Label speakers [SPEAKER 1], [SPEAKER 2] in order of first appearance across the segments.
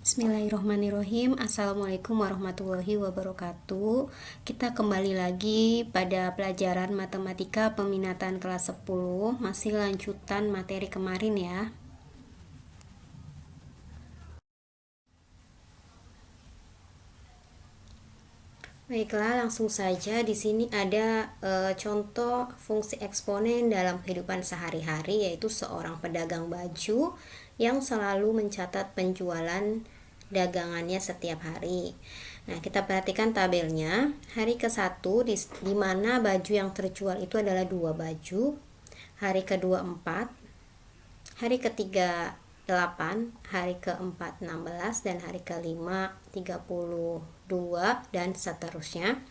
[SPEAKER 1] Bismillahirrohmanirrohim. Assalamualaikum warahmatullahi wabarakatuh. Kita kembali lagi pada pelajaran matematika peminatan kelas 10. Masih lanjutan materi kemarin ya. Baiklah, langsung saja. Di sini ada contoh fungsi eksponen dalam kehidupan sehari-hari, yaitu seorang pedagang baju yang selalu mencatat penjualan dagangannya setiap hari. Nah, kita perhatikan tabelnya. Hari ke-1 di mana baju yang terjual itu adalah 2 baju. Hari kedua 4, hari ketiga 8, hari keempat 16, dan hari kelima 32 dan seterusnya.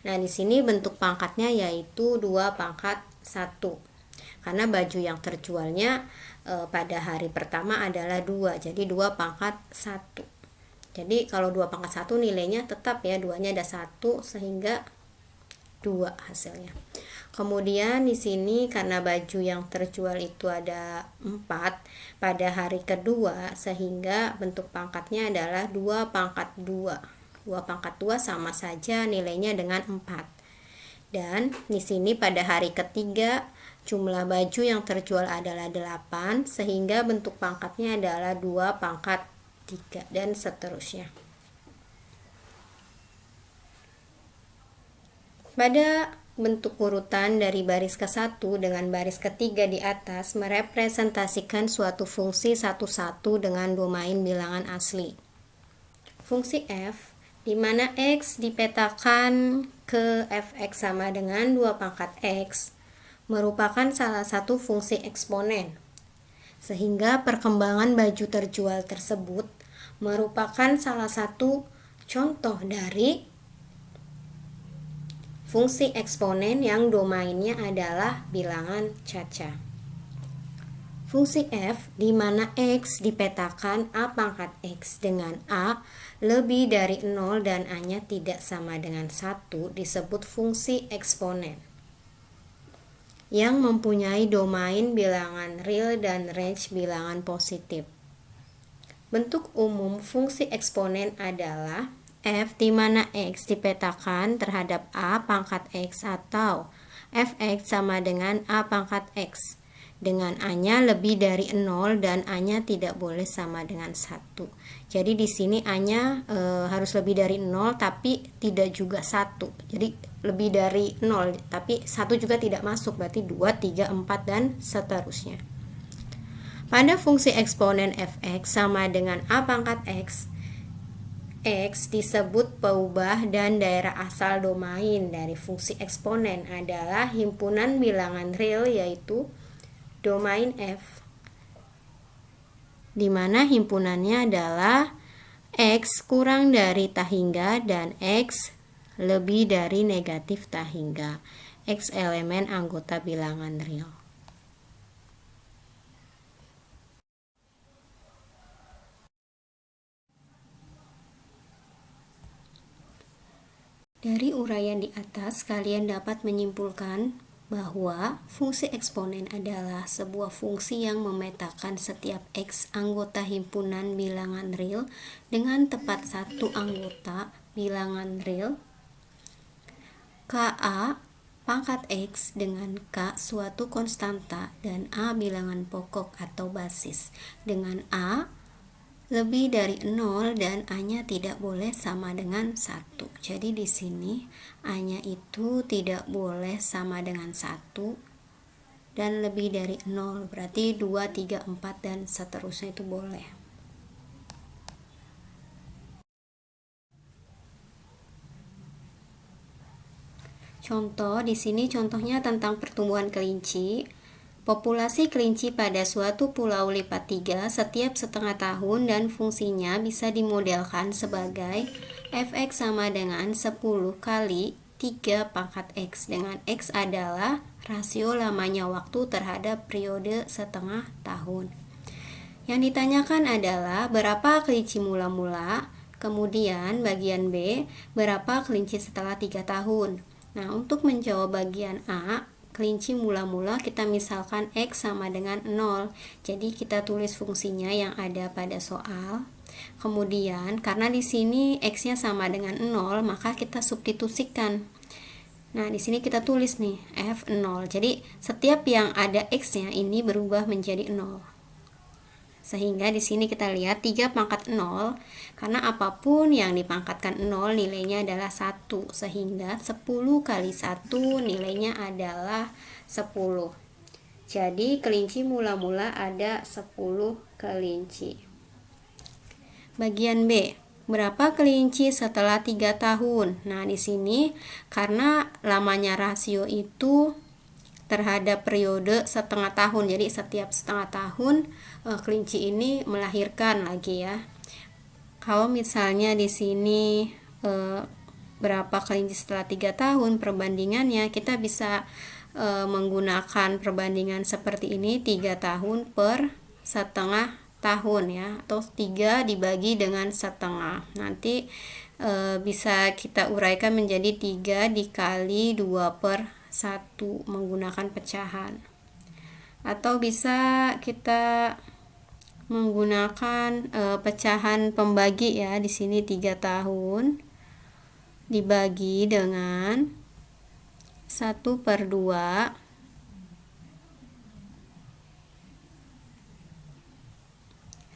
[SPEAKER 1] Nah, di sini bentuk pangkatnya yaitu 2 pangkat 1. Karena baju yang terjualnya pada hari pertama adalah 2, jadi 2 pangkat 1. Jadi kalau 2 pangkat 1 nilainya tetap ya, 2-nya ada 1 sehingga 2 hasilnya. Kemudian di sini karena baju yang terjual itu ada 4 pada hari kedua, sehingga bentuk pangkatnya adalah 2 pangkat 2. 2 pangkat 2 sama saja nilainya dengan 4. Dan di sini pada hari ketiga jumlah baju yang terjual adalah 8, sehingga bentuk pangkatnya adalah 2 pangkat 3 dan seterusnya. Pada bentuk urutan dari baris ke-1 dengan baris ketiga di atas merepresentasikan suatu fungsi satu-satu dengan domain bilangan asli. Fungsi f di mana x dipetakan ke fx sama dengan 2 pangkat x merupakan salah satu fungsi eksponen, sehingga perkembangan baju terjual tersebut merupakan salah satu contoh dari fungsi eksponen yang domainnya adalah bilangan caca. Fungsi f di mana x dipetakan a pangkat x dengan a lebih dari 0 dan a-nya tidak sama dengan 1 disebut fungsi eksponen yang mempunyai domain bilangan real dan range bilangan positif. Bentuk umum fungsi eksponen adalah f di mana x dipetakan terhadap a pangkat x atau fx sama dengan a pangkat x dengan a-nya lebih dari 0 dan a-nya tidak boleh sama dengan 1. Jadi di sini a-nya harus lebih dari 0 tapi tidak juga 1. Jadi lebih dari 0 tapi 1 juga tidak masuk, berarti 2, 3, 4 dan seterusnya. Pada fungsi eksponen fx sama dengan a pangkat x, x disebut peubah dan daerah asal domain dari fungsi eksponen adalah himpunan bilangan real yaitu domain f, di mana himpunannya adalah x kurang dari tahingga dan x lebih dari negatif tahingga. X elemen anggota bilangan real. Dari uraian di atas, kalian dapat menyimpulkan bahwa fungsi eksponen adalah sebuah fungsi yang memetakan setiap x anggota himpunan bilangan real dengan tepat satu anggota bilangan real Ka pangkat x dengan k suatu konstanta dan a bilangan pokok atau basis dengan a lebih dari 0 dan a-nya tidak boleh sama dengan 1. Jadi di sini a-nya itu tidak boleh sama dengan 1 dan lebih dari 0, berarti 2, 3, 4 dan seterusnya itu boleh. Contoh di sini contohnya tentang pertumbuhan kelinci. Populasi kelinci pada suatu pulau lipat 3 setiap setengah tahun dan fungsinya bisa dimodelkan sebagai fx sama dengan 10 kali 3 pangkat x dengan x adalah rasio lamanya waktu terhadap periode setengah tahun. Yang ditanyakan adalah berapa kelinci mula-mula, kemudian bagian B, berapa kelinci setelah 3 tahun. Nah, untuk menjawab bagian A, kelinci mula-mula kita misalkan X sama dengan 0. Jadi kita tulis fungsinya yang ada pada soal. Kemudian karena di sini X-nya sama dengan 0, maka kita substitusikan. Nah, di sini kita tulis nih F0. Jadi setiap yang ada X-nya ini berubah menjadi 0. Sehingga di sini kita lihat 3 pangkat 0, karena apapun yang dipangkatkan 0 nilainya adalah 1, sehingga 10 kali 1 nilainya adalah 10. Jadi kelinci mula-mula ada 10 kelinci. Bagian B, berapa kelinci setelah 3 tahun? Nah, di sini karena lamanya rasio itu terhadap periode setengah tahun, jadi setiap setengah tahun kelinci ini melahirkan lagi ya. Kalau misalnya di sini berapa kelinci setelah 3 tahun perbandingannya, kita bisa menggunakan perbandingan seperti ini, 3 tahun per setengah tahun ya, atau 3 dibagi dengan setengah. Nanti bisa kita uraikan menjadi 3 dikali 2 per 1 menggunakan pecahan, atau bisa kita menggunakan pecahan pembagi ya. Di sini 3 tahun dibagi dengan 1/2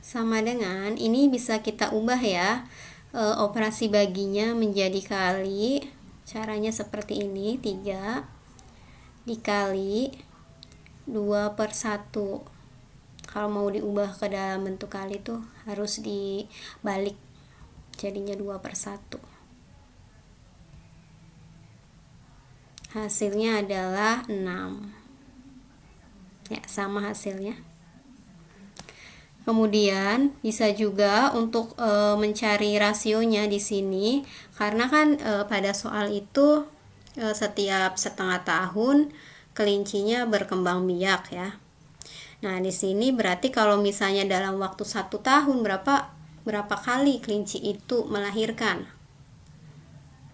[SPEAKER 1] sama dengan, ini bisa kita ubah ya, operasi baginya menjadi kali. Caranya seperti ini, 3 dikali 2/1. Kalau mau diubah ke dalam bentuk kali tuh harus dibalik, jadinya 2/1. Hasilnya adalah 6 ya, sama hasilnya. Kemudian bisa juga untuk mencari rasionya di sini, karena kan pada soal itu setiap setengah tahun kelincinya berkembang biak ya. Nah, di sini berarti kalau misalnya dalam waktu 1 tahun berapa kali kelinci itu melahirkan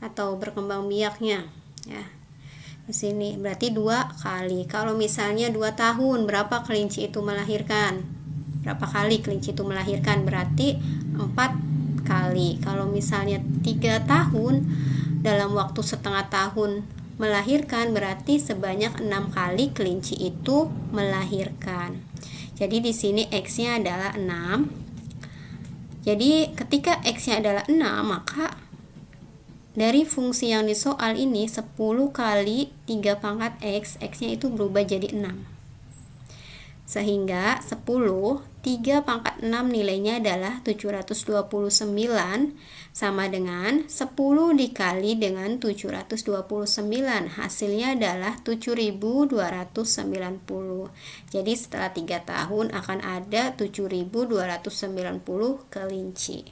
[SPEAKER 1] atau berkembang biaknya ya. Di sini berarti 2 kali. Kalau misalnya 2 tahun berapa kelinci itu melahirkan? Berapa kali kelinci itu melahirkan? Berarti 4 kali. Kalau misalnya 3 tahun dalam waktu setengah tahun melahirkan, berarti sebanyak 6 kali kelinci itu melahirkan. Jadi di sini X-nya adalah 6. Jadi ketika X-nya adalah 6, maka dari fungsi yang di soal ini 10 kali 3 pangkat X, X-nya itu berubah jadi 6. Sehingga 10, 3 pangkat 6 nilainya adalah 729, sama dengan 10 dikali dengan 729, hasilnya adalah 7290. Jadi setelah 3 tahun akan ada 7290 kelinci.